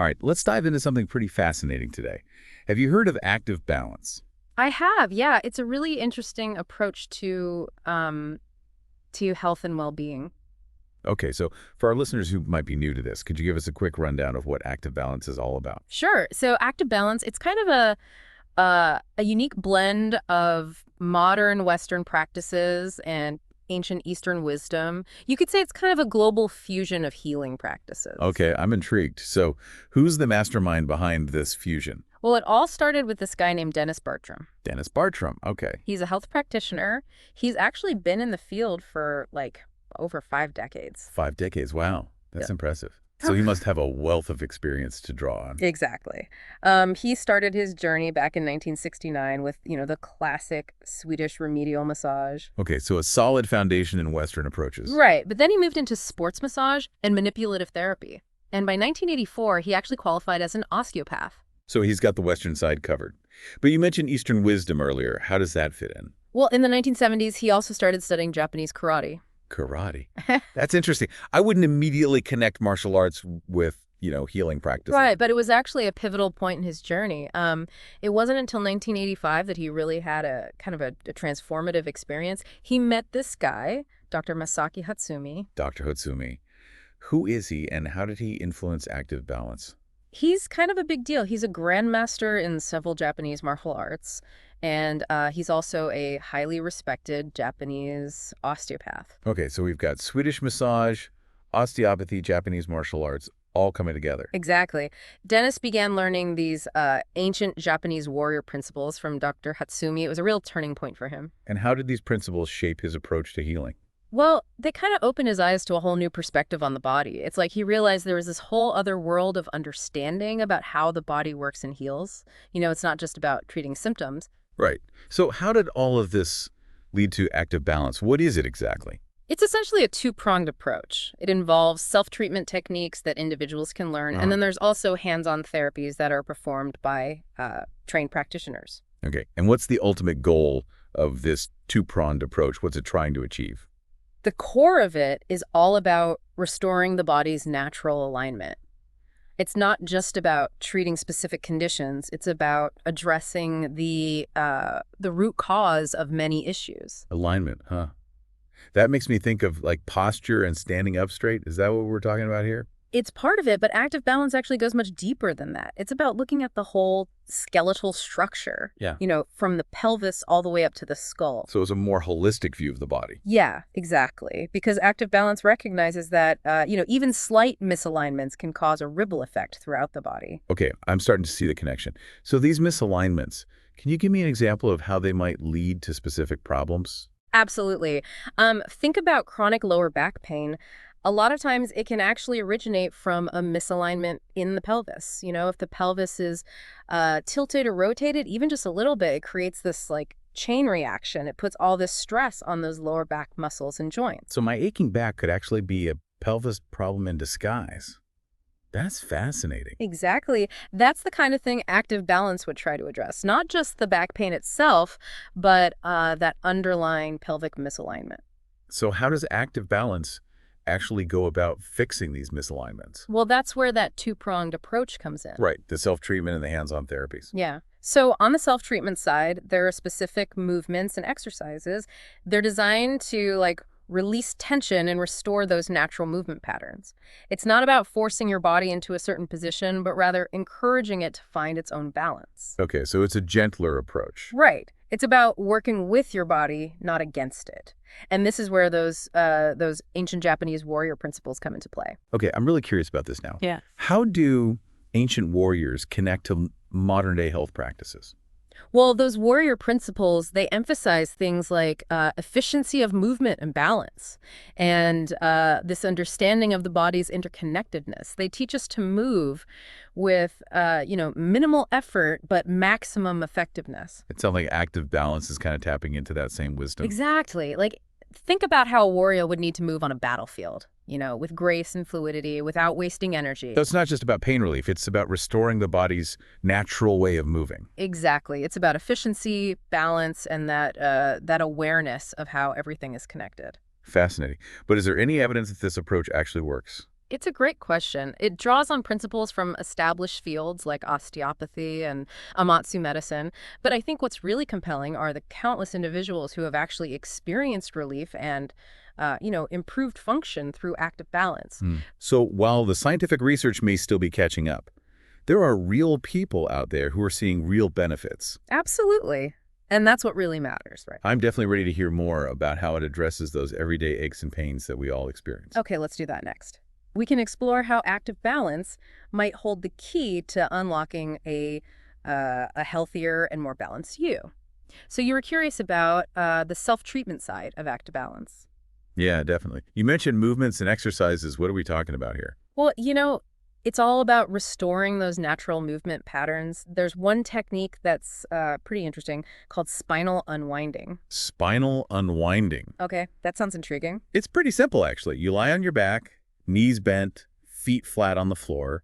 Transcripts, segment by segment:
All right, let's dive into something pretty fascinating today. Have you heard of active balance? I have, yeah. It's a really interesting approach to health and well-being. Okay, so for our listeners who might be new to this, could you give us a quick rundown of what active balance is all about? Sure. So active balance, it's kind of a unique blend of modern Western practices and ancient Eastern wisdom. You could say it's kind of a global fusion of healing practices. Okay, I'm intrigued. So, who's the mastermind behind this fusion? Well, it all started with this guy named Dennis Bartram. Dennis Bartram. Okay, He's a health practitioner. He's actually been in the field for like over 5 decades. 5 decades. Wow, Yeah. that's impressive. So he must have a wealth of experience to draw on. Exactly. He started his journey back in 1969 with, the classic Swedish remedial massage. Okay, so a solid foundation in Western approaches. Right, but then he moved into sports massage and manipulative therapy. And by 1984, he actually qualified as an osteopath. So he's got the Western side covered. But you mentioned Eastern wisdom earlier. How does that fit in? Well, in the 1970s, he also started studying Japanese karate. Karate. That's interesting. I wouldn't immediately connect martial arts with, healing practices. Right, but it was actually a pivotal point in his journey. It wasn't until 1985 that he really had a kind of a transformative experience. He met this guy, Dr. Masaki Hatsumi. Dr. Hotsumi. Who is he and how did he influence active balance? He's kind of a big deal. He's a grandmaster in several Japanese martial arts, and he's also a highly respected Japanese osteopath. Okay, so we've got Swedish massage, osteopathy, Japanese martial arts, all coming together. Exactly. Dennis began learning these ancient Japanese warrior principles from Dr. Hatsumi. It was a real turning point for him. And how did these principles shape his approach to healing? Well, they kind of opened his eyes to a whole new perspective on the body. It's like he realized there was this whole other world of understanding about how the body works and heals. It's not just about treating symptoms. Right. So how did all of this lead to active balance? What is it exactly? It's essentially a two-pronged approach. It involves self-treatment techniques that individuals can learn, and then there's also hands-on therapies that are performed by trained practitioners. Okay. And what's the ultimate goal of this two-pronged approach? What's it trying to achieve? The core of it is all about restoring the body's natural alignment. It's not just about treating specific conditions. It's about addressing the root cause of many issues. Alignment, huh? That makes me think of like posture and standing up straight. Is that what we're talking about here? It's part of it, but active balance actually goes much deeper than that. It's about looking at the whole skeletal structure, Yeah. From the pelvis all the way up to the skull. So it's a more holistic view of the body. Yeah, exactly. Because active balance recognizes that, even slight misalignments can cause a ripple effect throughout the body. Okay, I'm starting to see the connection. So these misalignments, can you give me an example of how they might lead to specific problems? Absolutely. Think about chronic lower back pain. A lot of times it can actually originate from a misalignment in the pelvis. If the pelvis is tilted or rotated, even just a little bit, it creates this like chain reaction. It puts all this stress on those lower back muscles and joints. So my aching back could actually be a pelvis problem in disguise. That's fascinating. Exactly. That's the kind of thing active balance would try to address. Not just the back pain itself, but that underlying pelvic misalignment. So how does active balance actually go about fixing these misalignments? Well, that's where that two-pronged approach comes in. Right, the self-treatment and the hands-on therapies. Yeah. So on the self-treatment side, there are specific movements and exercises. They're designed to release tension and restore those natural movement patterns. It's not about forcing your body into a certain position, but rather encouraging it to find its own balance. Okay, so it's a gentler approach. Right. It's about working with your body, not against it. And this is where those ancient Japanese warrior principles come into play. Okay, I'm really curious about this now. Yeah. How do ancient warriors connect to modern-day health practices? Well, those warrior principles, they emphasize things like efficiency of movement and balance, and this understanding of the body's interconnectedness. They teach us to move with, minimal effort, but maximum effectiveness. It sounds like active balance is kind of tapping into that same wisdom. Exactly. Think about how a warrior would need to move on a battlefield, with grace and fluidity, without wasting energy. So it's not just about pain relief, it's about restoring the body's natural way of moving. Exactly. It's about efficiency, balance, and that awareness of how everything is connected. Fascinating. But is there any evidence that this approach actually works? It's a great question. It draws on principles from established fields like osteopathy and Amatsu medicine. But I think what's really compelling are the countless individuals who have actually experienced relief and, improved function through active balance. So while the scientific research may still be catching up, there are real people out there who are seeing real benefits. Absolutely. And that's what really matters, right? I'm definitely ready to hear more about how it addresses those everyday aches and pains that we all experience. Okay, let's do that next. We can explore how active balance might hold the key to unlocking a healthier and more balanced you. So you were curious about the self-treatment side of active balance. Yeah, definitely. You mentioned movements and exercises. What are we talking about here? Well, it's all about restoring those natural movement patterns. There's one technique that's pretty interesting called spinal unwinding. Spinal unwinding. Okay, that sounds intriguing. It's pretty simple, actually. You lie on your back, knees bent, feet flat on the floor,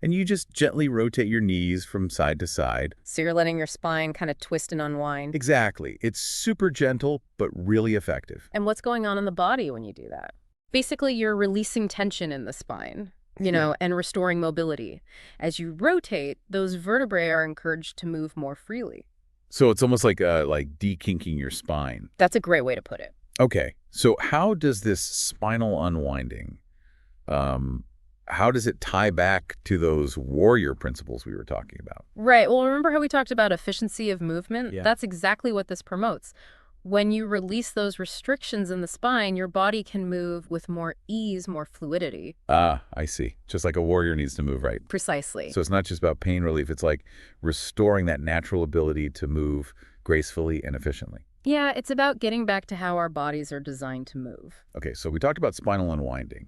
and you just gently rotate your knees from side to side. So you're letting your spine kind of twist and unwind. Exactly. It's super gentle, but really effective. And what's going on in the body when you do that? Basically, you're releasing tension in the spine, and restoring mobility. As you rotate, those vertebrae are encouraged to move more freely. So it's almost like dekinking your spine. That's a great way to put it. Okay, so how does this spinal unwinding, how does it tie back to those warrior principles we were talking about? Right. Well, remember how we talked about efficiency of movement? Yeah. That's exactly what this promotes. When you release those restrictions in the spine, your body can move with more ease, more fluidity. Ah, I see. Just like a warrior needs to move right. Precisely. So it's not just about pain relief. It's like restoring that natural ability to move gracefully and efficiently. Yeah, it's about getting back to how our bodies are designed to move. Okay, so we talked about spinal unwinding.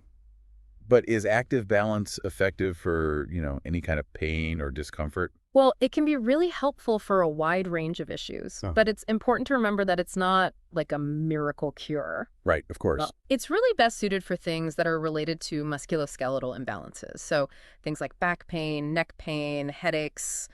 But is active balance effective for, any kind of pain or discomfort? Well, it can be really helpful for a wide range of issues, but it's important to remember that it's not like a miracle cure. Right, of course. It's really best suited for things that are related to musculoskeletal imbalances. So things like back pain, neck pain, headaches,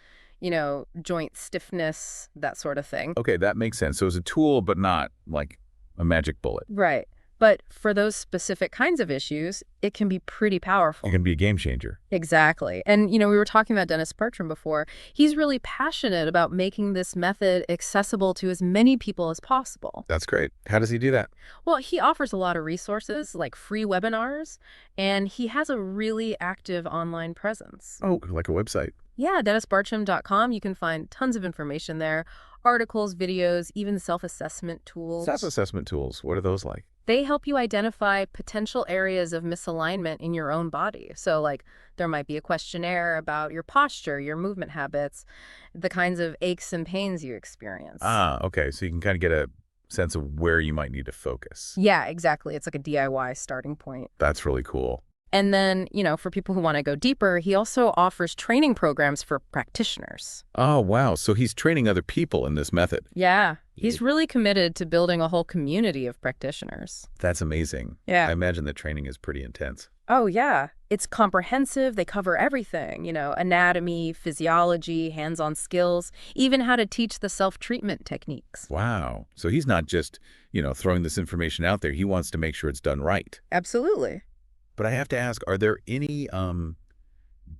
joint stiffness, that sort of thing. Okay, that makes sense. So it's a tool, but not like a magic bullet. Right. But for those specific kinds of issues, it can be pretty powerful. It can be a game changer. Exactly. And, we were talking about Dennis Bertram before. He's really passionate about making this method accessible to as many people as possible. That's great. How does he do that? Well, he offers a lot of resources, like free webinars, and he has a really active online presence. Oh, like a website. Yeah, DennisBartram.com. You can find tons of information there, articles, videos, even self-assessment tools. Self-assessment tools, what are those like? They help you identify potential areas of misalignment in your own body. So, there might be a questionnaire about your posture, your movement habits, the kinds of aches and pains you experience. Ah, okay. So you can kind of get a sense of where you might need to focus. Yeah, exactly. It's like a DIY starting point. That's really cool. And then, for people who want to go deeper, he also offers training programs for practitioners. Oh, wow. So he's training other people in this method. Yeah. He's really committed to building a whole community of practitioners. That's amazing. Yeah. I imagine the training is pretty intense. Oh, yeah. It's comprehensive. They cover everything, anatomy, physiology, hands-on skills, even how to teach the self-treatment techniques. Wow. So he's not just, throwing this information out there. He wants to make sure it's done right. Absolutely. But I have to ask, are there any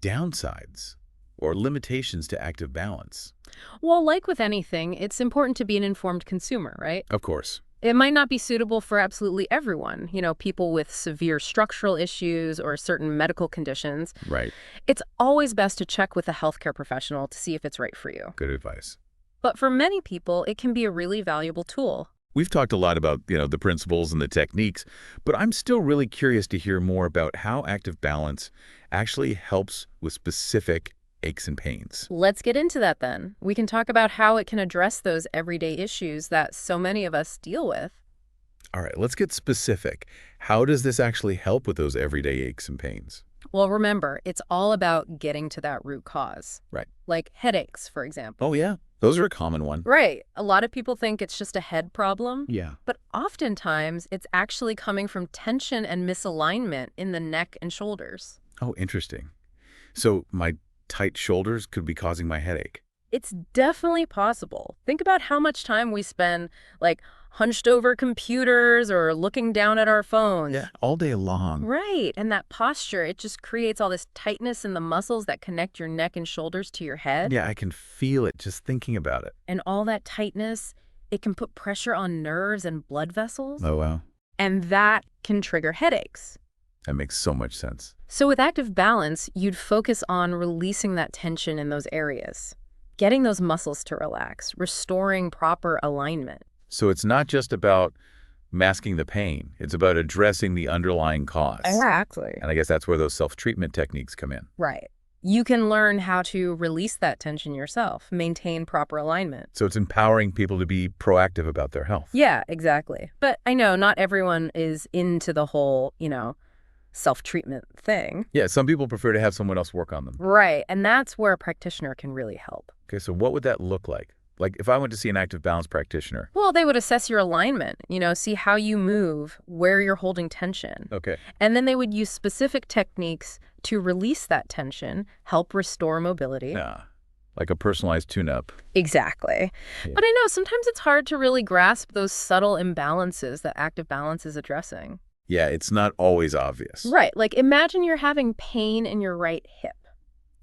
downsides or limitations to active balance? Well, like with anything, it's important to be an informed consumer, right? Of course. It might not be suitable for absolutely everyone, people with severe structural issues or certain medical conditions. Right. It's always best to check with a healthcare professional to see if it's right for you. Good advice. But for many people, it can be a really valuable tool. We've talked a lot about, the principles and the techniques, but I'm still really curious to hear more about how active balance actually helps with specific aches and pains. Let's get into that then. We can talk about how it can address those everyday issues that so many of us deal with. All right, let's get specific. How does this actually help with those everyday aches and pains? Well, remember, it's all about getting to that root cause. Right. Like headaches, for example. Oh, yeah. Those are a common one. Right. A lot of people think it's just a head problem. Yeah. But oftentimes, it's actually coming from tension and misalignment in the neck and shoulders. Oh, interesting. So my tight shoulders could be causing my headache. It's definitely possible. Think about how much time we spend, like, hunched over computers or looking down at our phones. Yeah, all day long. Right. And that posture, it just creates all this tightness in the muscles that connect your neck and shoulders to your head. Yeah, I can feel it just thinking about it. And all that tightness, it can put pressure on nerves and blood vessels. Oh, wow. And that can trigger headaches. That makes so much sense. So with active balance, you'd focus on releasing that tension in those areas, getting those muscles to relax, restoring proper alignment. So it's not just about masking the pain. It's about addressing the underlying cause. Exactly. And I guess that's where those self-treatment techniques come in. Right. You can learn how to release that tension yourself, maintain proper alignment. So it's empowering people to be proactive about their health. Yeah, exactly. But I know not everyone is into the whole, self-treatment thing. Yeah, some people prefer to have someone else work on them. Right. And that's where a practitioner can really help. Okay, so what would that look like? Like if I went to see an active balance practitioner. Well, they would assess your alignment, see how you move, where you're holding tension. Okay. And then they would use specific techniques to release that tension, help restore mobility. Yeah, like a personalized tune-up. Exactly. Yeah. But I know sometimes it's hard to really grasp those subtle imbalances that active balance is addressing. Yeah, it's not always obvious. Right. Like imagine you're having pain in your right hip.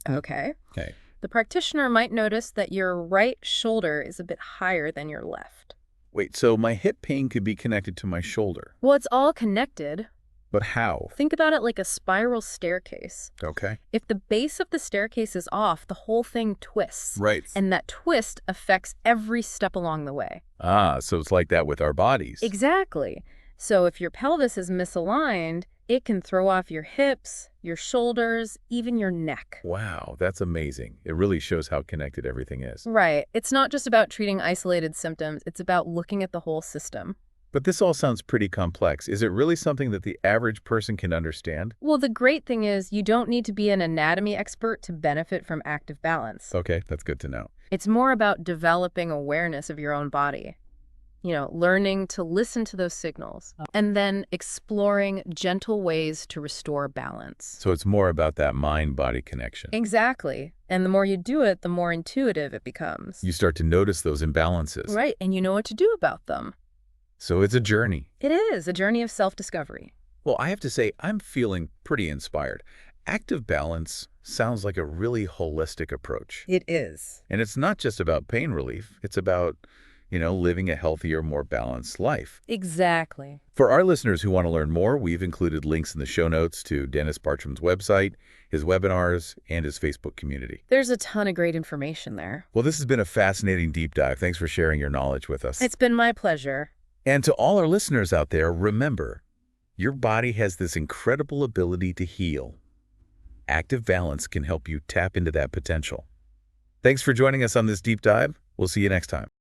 Okay. Okay. The practitioner might notice that your right shoulder is a bit higher than your left. Wait, so my hip pain could be connected to my shoulder. Well, it's all connected. But how? Think about it like a spiral staircase. Okay. If the base of the staircase is off, the whole thing twists. Right. And that twist affects every step along the way. Ah, so it's like that with our bodies. Exactly. So if your pelvis is misaligned, it can throw off your hips, your shoulders, even your neck. Wow, that's amazing. It really shows how connected everything is. Right. It's not just about treating isolated symptoms. It's about looking at the whole system. But this all sounds pretty complex. Is it really something that the average person can understand? Well, the great thing is you don't need to be an anatomy expert to benefit from active balance. Okay, that's good to know. It's more about developing awareness of your own body. Learning to listen to those signals, and then exploring gentle ways to restore balance. So it's more about that mind-body connection. Exactly. And the more you do it, the more intuitive it becomes. You start to notice those imbalances. Right, and you know what to do about them. So it's a journey. It is a journey of self-discovery. Well, I have to say, I'm feeling pretty inspired. Active balance sounds like a really holistic approach. It is. And it's not just about pain relief. It's about living a healthier, more balanced life. Exactly. For our listeners who want to learn more, we've included links in the show notes to Dennis Bartram's website, his webinars, and his Facebook community. There's a ton of great information there. Well, this has been a fascinating deep dive. Thanks for sharing your knowledge with us. It's been my pleasure. And to all our listeners out there, remember, your body has this incredible ability to heal. Active balance can help you tap into that potential. Thanks for joining us on this deep dive. We'll see you next time.